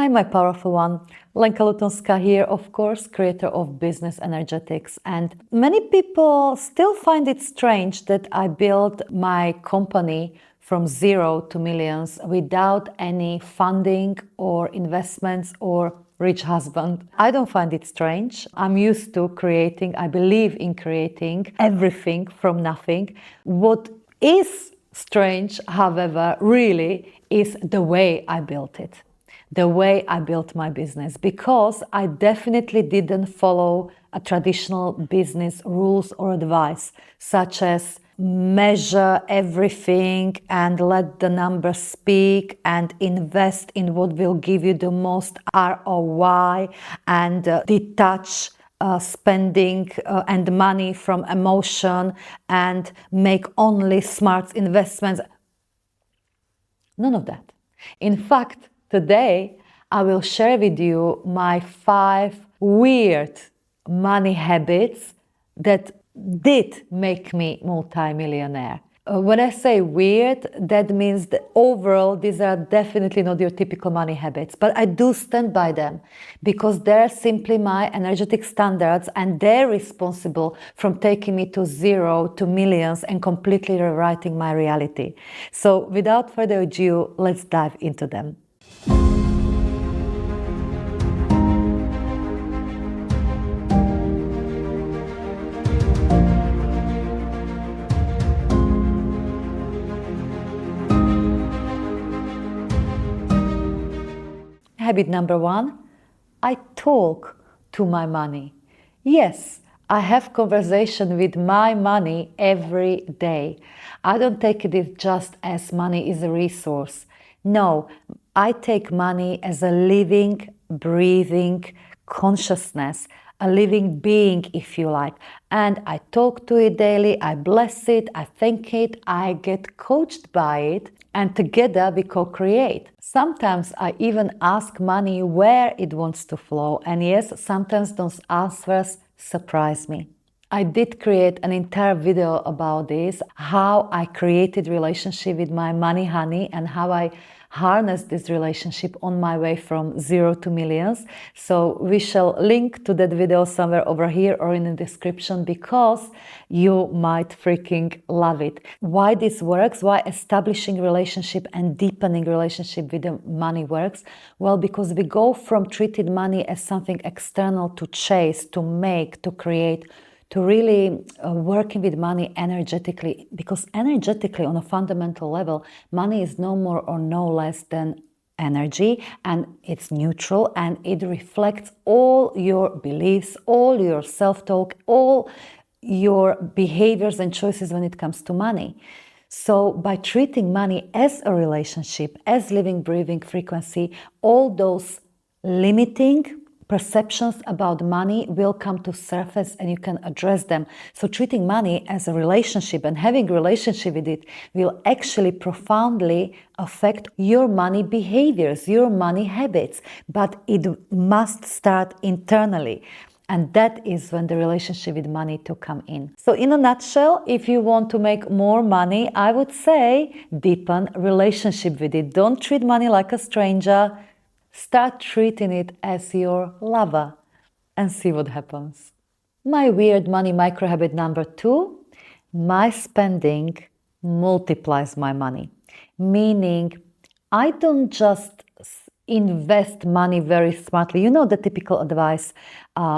Hi, my powerful one. Lenka Lutonska here, of course, creator of Business Energetics. And many people still find it strange that I built my company from zero to millions without any funding or investments or rich husband. I don't find it strange. I'm used to creating, I believe in creating everything from nothing. What is strange, however, really is the way I built it. The way I built my business, because I definitely didn't follow a traditional business rules or advice, such as measure everything and let the numbers speak and invest in what will give you the most ROI and detach spending and money from emotion and make only smart investments. None of that. In fact, today, I will share with you my 5 weird money habits that did make me multi-millionaire. When I say weird, that means that overall, these are definitely not your typical money habits, but I do stand by them because they're simply my energetic standards and they're responsible from taking me to zero to millions and completely rewriting my reality. So without further ado, let's dive into them. Habit number 1, I talk to my money. Yes, I have conversation with my money every day. I don't take it just as money is a resource. No, I take money as a living, breathing consciousness, a living being, if you like. And I talk to it daily, I bless it, I thank it, I get coached by it, and together we co-create. Sometimes I even ask money where it wants to flow, and yes, sometimes those answers surprise me. I did create an entire video about this, how I created relationship with my money honey and how I harness this relationship on my way from zero to millions. So we shall link to that video somewhere over here or in the description because you might freaking love it. Why this works, why establishing relationship and deepening relationship with the money works? Well, because we go from treating money as something external to chase, to make, to create, to really working with money energetically, because energetically on a fundamental level, money is no more or no less than energy, and it's neutral and it reflects all your beliefs, all your self-talk, all your behaviors and choices when it comes to money. So by treating money as a relationship, as living, breathing frequency, all those limiting perceptions about money will come to surface and you can address them. So treating money as a relationship and having a relationship with it will actually profoundly affect your money behaviors, your money habits, but it must start internally. And that is when the relationship with money to come in. So in a nutshell, if you want to make more money, I would say deepen relationship with it. Don't treat money like a stranger. Start treating it as your lover and see what happens. My weird money micro habit number 2, my spending multiplies my money. Meaning, I don't just invest money very smartly. You know the typical advice,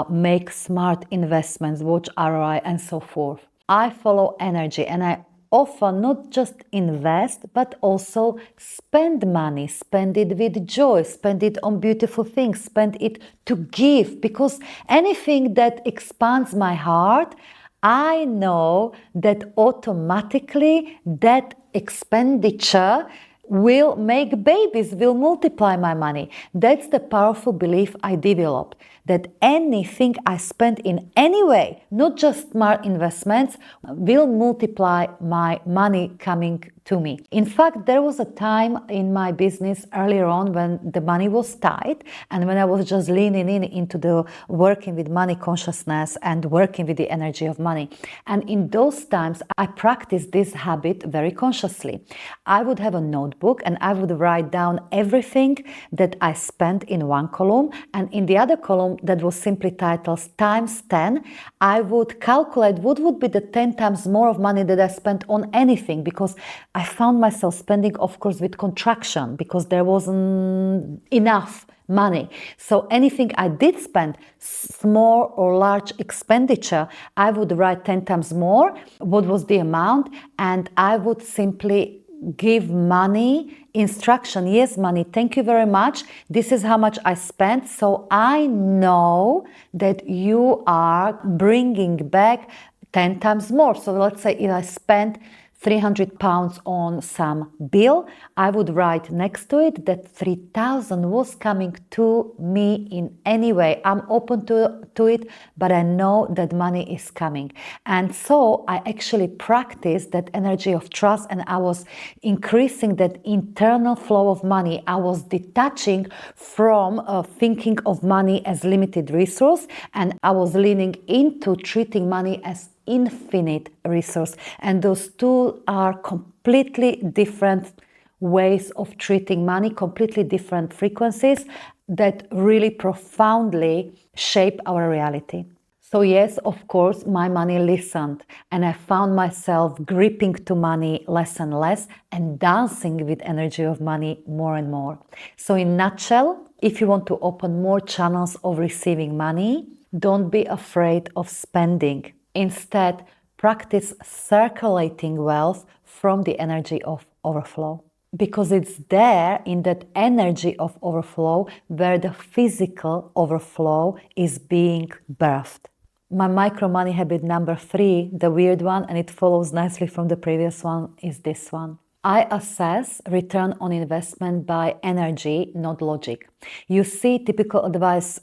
make smart investments, watch ROI and so forth. I follow energy and I often not just invest, but also spend money, spend it with joy, spend it on beautiful things, spend it to give, because anything that expands my heart, I know that automatically that expenditure will make babies, will multiply my money. That's the powerful belief I developed, that anything I spend in any way, not just smart investments, will multiply my money coming to me. In fact, there was a time in my business earlier on when the money was tight and when I was just leaning into the working with money consciousness and working with the energy of money. And in those times, I practiced this habit very consciously. I would have a notebook and I would write down everything that I spent in one column, and in the other column that was simply titled times 10, I would calculate what would be the 10 times more of money that I spent on anything, because I found myself spending, of course, with contraction because there wasn't enough money. So anything I did spend, small or large expenditure, I would write 10 times more what was the amount, and I would simply give money instruction. Yes, money, thank you very much. This is how much I spent. So I know that you are bringing back 10 times more. So let's say if I spent £300 on some bill, I would write next to it that 3,000 was coming to me in any way. I'm open to it, but I know that money is coming. And so I actually practiced that energy of trust, and I was increasing that internal flow of money. I was detaching from thinking of money as limited resource, and I was leaning into treating money as infinite resource. And those two are completely different ways of treating money, completely different frequencies that really profoundly shape our reality. So yes, of course, my money listened, and I found myself gripping to money less and less and dancing with energy of money more and more. So in a nutshell, if you want to open more channels of receiving money, don't be afraid of spending. Instead, practice circulating wealth from the energy of overflow, because it's there in that energy of overflow where the physical overflow is being birthed. My micro money habit number 3, the weird one, and it follows nicely from the previous one, is this one. I assess return on investment by energy, not logic. You see, typical advice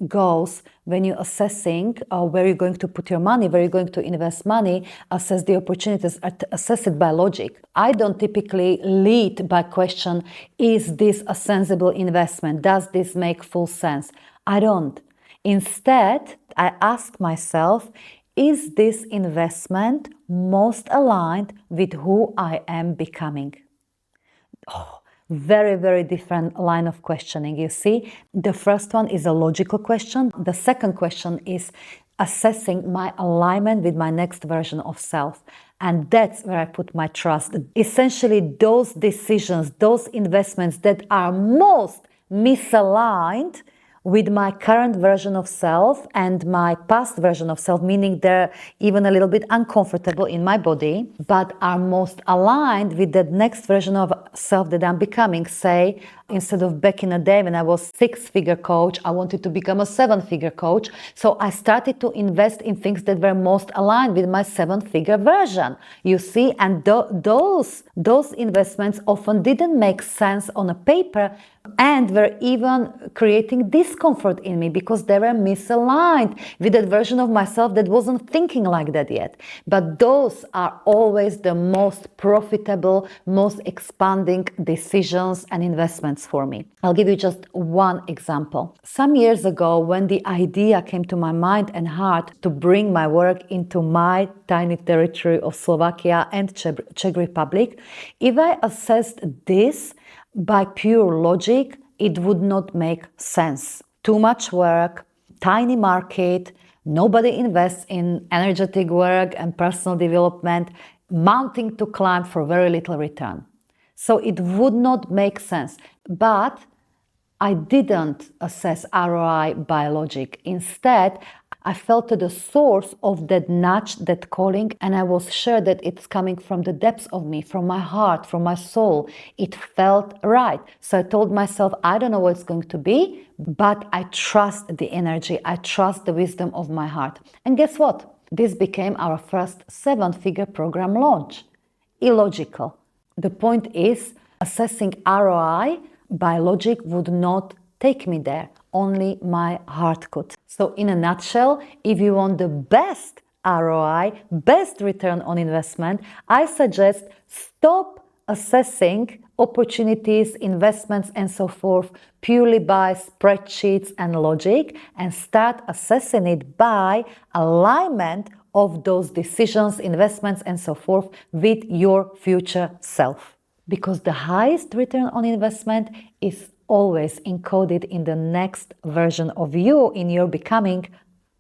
goes when you're assessing where you're going to put your money, where you're going to invest money, assess the opportunities, assess it by logic. I don't typically lead by question, is this a sensible investment? Does this make full sense? I don't. Instead, I ask myself, is this investment most aligned with who I am becoming? Very, very different line of questioning. You see, the first one is a logical question. The second question is assessing my alignment with my next version of self. And that's where I put my trust. Essentially, those decisions, those investments that are most misaligned with my current version of self and my past version of self, meaning they're even a little bit uncomfortable in my body, but are most aligned with the next version of self that I'm becoming. Say, instead of back in the day when I was 6-figure coach, I wanted to become a 7-figure coach. So I started to invest in things that were most aligned with my 7-figure version, you see, and those investments often didn't make sense on a paper, and were even creating discomfort in me because they were misaligned with that version of myself that wasn't thinking like that yet. But those are always the most profitable, most expanding decisions and investments for me. I'll give you just one example. Some years ago, when the idea came to my mind and heart to bring my work into my tiny territory of Slovakia and Czech Republic, if I assessed this by pure logic, it would not make sense. Too much work, tiny market, nobody invests in energetic work and personal development, mounting to climb for very little return. So it would not make sense. But I didn't assess ROI by logic. Instead, I felt to the source of that nudge, that calling, and I was sure that it's coming from the depths of me, from my heart, from my soul. It felt right. So I told myself, I don't know what it's going to be, but I trust the energy. I trust the wisdom of my heart. And guess what? This became our first 7-figure program launch. Illogical. The point is, assessing ROI by logic would not take me there. Only my heart could. So in a nutshell, if you want the best ROI, best return on investment, I suggest stop assessing opportunities, investments, and so forth purely by spreadsheets and logic, and start assessing it by alignment of those decisions, investments, and so forth with your future self. Because the highest return on investment is always encoded in the next version of you, in your becoming,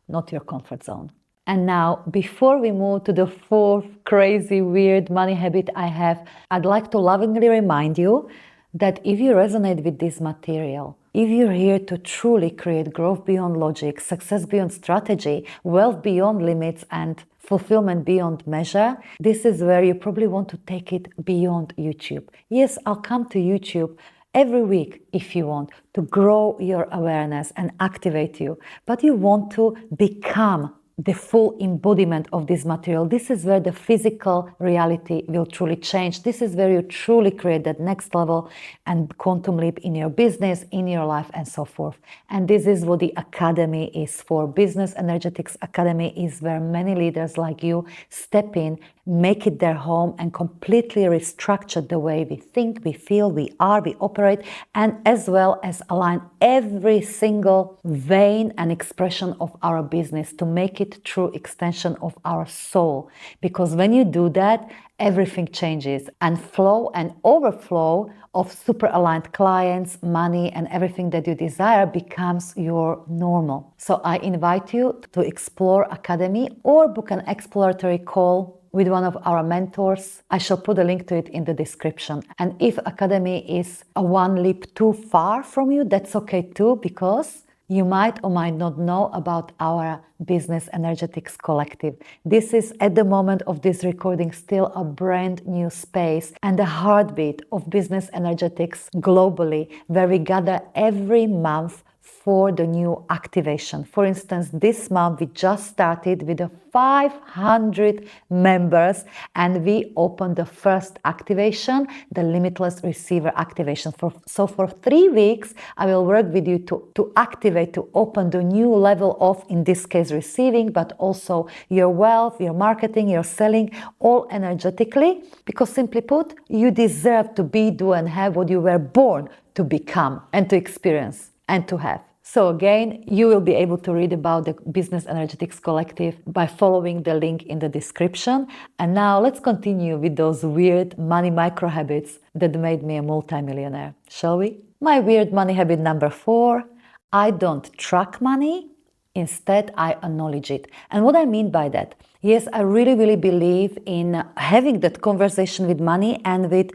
not your comfort zone. And now, before we move to the fourth crazy, weird money habit I have, I'd like to lovingly remind you that if you resonate with this material, if you're here to truly create growth beyond logic, success beyond strategy, wealth beyond limits, and fulfillment beyond measure, this is where you probably want to take it beyond YouTube. Yes, I'll come to YouTube every week if you want to grow your awareness and activate you, but you want to become the full embodiment of this material. This is where the physical reality will truly change. This is where you truly create that next level and quantum leap in your business, in your life, and so forth. And this is what the Academy is for. Business Energetics Academy is where many leaders like you step in, make it their home, and completely restructure the way we think, we feel, we are, we operate, and as well as align every single vein and expression of our business to make it true extension of our soul. Because when you do that, everything changes, and flow and overflow of super aligned clients, money, and everything that you desire becomes your normal. So I invite you to explore Academy or book an exploratory call with one of our mentors. I shall put a link to it in the description. And if Academy is a one leap too far from you, that's okay too, because you might or might not know about our Business Energetics Collective. This is, at the moment of this recording, still a brand new space and the heartbeat of Business Energetics globally, where we gather every month for the new activation. For instance, this month we just started with the 500 members, and we opened the first activation, the Limitless Receiver activation. So for 3 weeks, I will work with you to activate, to open the new level of, in this case, receiving, but also your wealth, your marketing, your selling, all energetically. Because simply put, you deserve to be, do, and have what you were born to become and to experience and to have. So again, you will be able to read about the Business Energetics Collective by following the link in the description. And now let's continue with those weird money micro habits that made me a multi-millionaire, shall we? My weird money habit number 4, I don't track money. Instead, I acknowledge it. And what I mean by that, yes, I really believe in having that conversation with money and with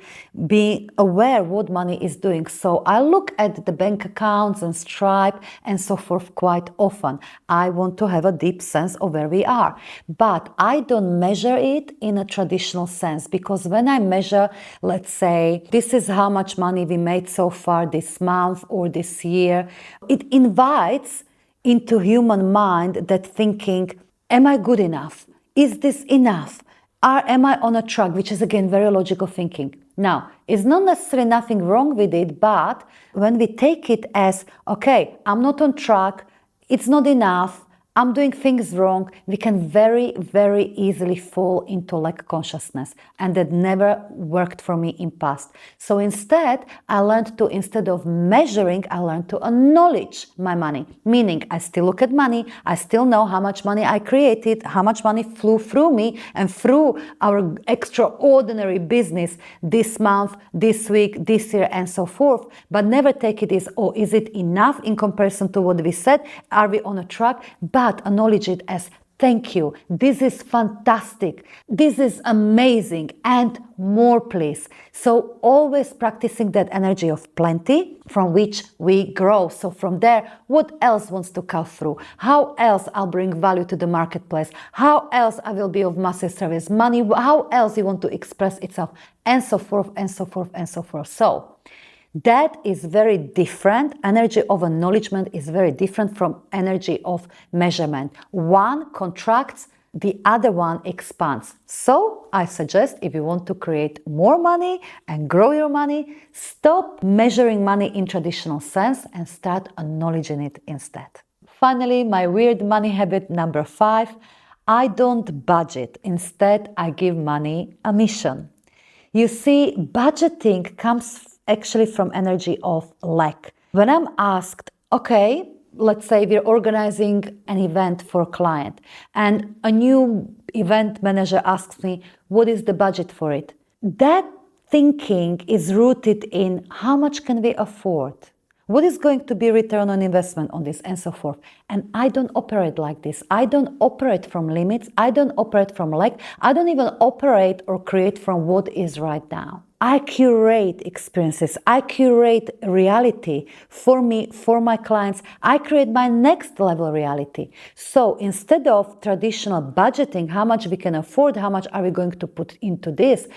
being aware what money is doing. So I look at the bank accounts and Stripe and so forth quite often. I want to have a deep sense of where we are. But I don't measure it in a traditional sense, because when I measure, let's say, this is how much money we made so far this month or this year, it invites into human mind that thinking, am I good enough? Is this enough? Am I on a track? Which is again very logical thinking. Now, it's not necessarily nothing wrong with it, but when we take it as, okay, I'm not on track, it's not enough, I'm doing things wrong, we can very easily fall into lack consciousness, and that never worked for me in past. So instead, I learned to, instead of measuring, I learned to acknowledge my money. Meaning, I still look at money, I still know how much money I created, how much money flew through me and through our extraordinary business this month, this week, this year, and so forth. But never take it as, oh, is it enough in comparison to what we said? Are we on a track? But acknowledge it as, thank you, this is fantastic, this is amazing, and more please. So always practicing that energy of plenty from which we grow. So from there, what else wants to come through? How else I'll bring value to the marketplace? How else I will be of massive service? Money, how else you want to express itself? And so forth, and so forth, and so forth. So that is very different. Energy of acknowledgement is very different from energy of measurement. One contracts, the other one expands. So I suggest, if you want to create more money and grow your money, stop measuring money in traditional sense and start acknowledging it instead. Finally, my weird money habit number 5, I don't budget. Instead, I give money a mission. You see, budgeting comes actually from energy of lack. When I'm asked, okay, let's say we're organizing an event for a client and a new event manager asks me, what is the budget for it? That thinking is rooted in how much can we afford? What is going to be return on investment on this and so forth? And I don't operate like this. I don't operate from limits. I don't operate from lack. I don't even operate or create from what is right now. I curate experiences. I curate reality for me, for my clients. I create my next level reality. So instead of traditional budgeting, how much we can afford, how much are we going to put into this,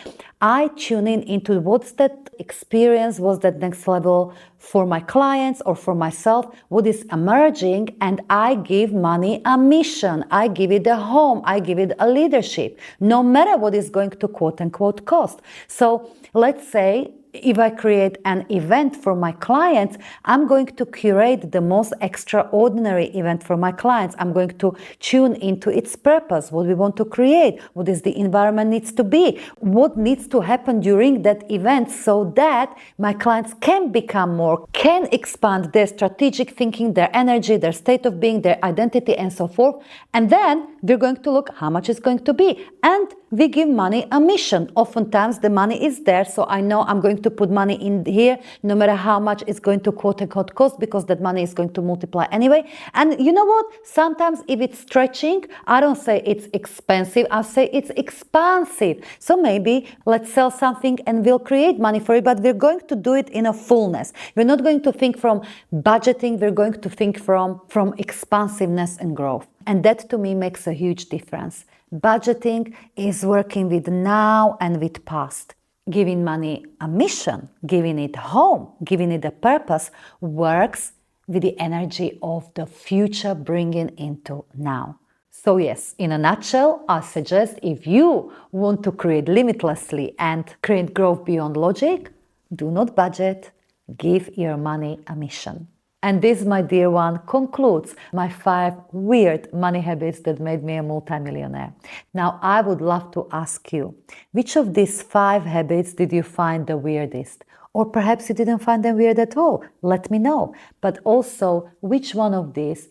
I tune in into what's that experience, what's that next level for my clients or for myself, what is emerging, and I give money a mission. I give it a home. I give it a leadership, no matter what is going to quote unquote cost. So let's say if I create an event for my clients, I'm going to curate the most extraordinary event for my clients. I'm going to tune into its purpose, what we want to create, what is the environment needs to be, what needs to happen during that event so that my clients can become more, can expand their strategic thinking, their energy, their state of being, their identity, and so forth. And then we're going to look how much it's going to be. And we give money a mission. Oftentimes the money is there, so I know I'm going to put money in here, no matter how much it's going to quote unquote cost, because that money is going to multiply anyway. And you know what? Sometimes if it's stretching, I don't say it's expensive, I say it's expansive. So maybe let's sell something and we'll create money for it, but we're going to do it in a fullness. We're not going to think from budgeting, we're going to think from expansiveness and growth. And that to me makes a huge difference. Budgeting is working with now and with past. Giving money a mission, giving it home, giving it a purpose works with the energy of the future bringing into now. So yes, in a nutshell, I suggest if you want to create limitlessly and create growth beyond logic, do not budget, give your money a mission. And this, my dear one, concludes my 5 weird money habits that made me a multi-millionaire. Now, I would love to ask you, which of these 5 habits did you find the weirdest? Or perhaps you didn't find them weird at all. Let me know. But also, which one of these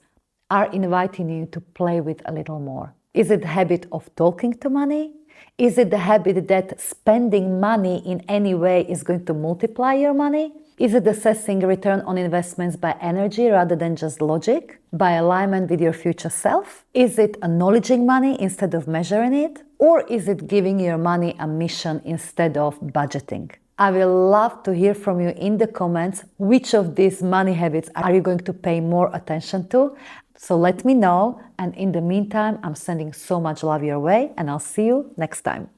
are inviting you to play with a little more? Is it the habit of talking to money? Is it the habit that spending money in any way is going to multiply your money? Is it assessing return on investments by energy rather than just logic? By alignment with your future self? Is it acknowledging money instead of measuring it? Or is it giving your money a mission instead of budgeting? I will love to hear from you in the comments which of these money habits are you going to pay more attention to. So let me know, and in the meantime, I'm sending so much love your way, and I'll see you next time.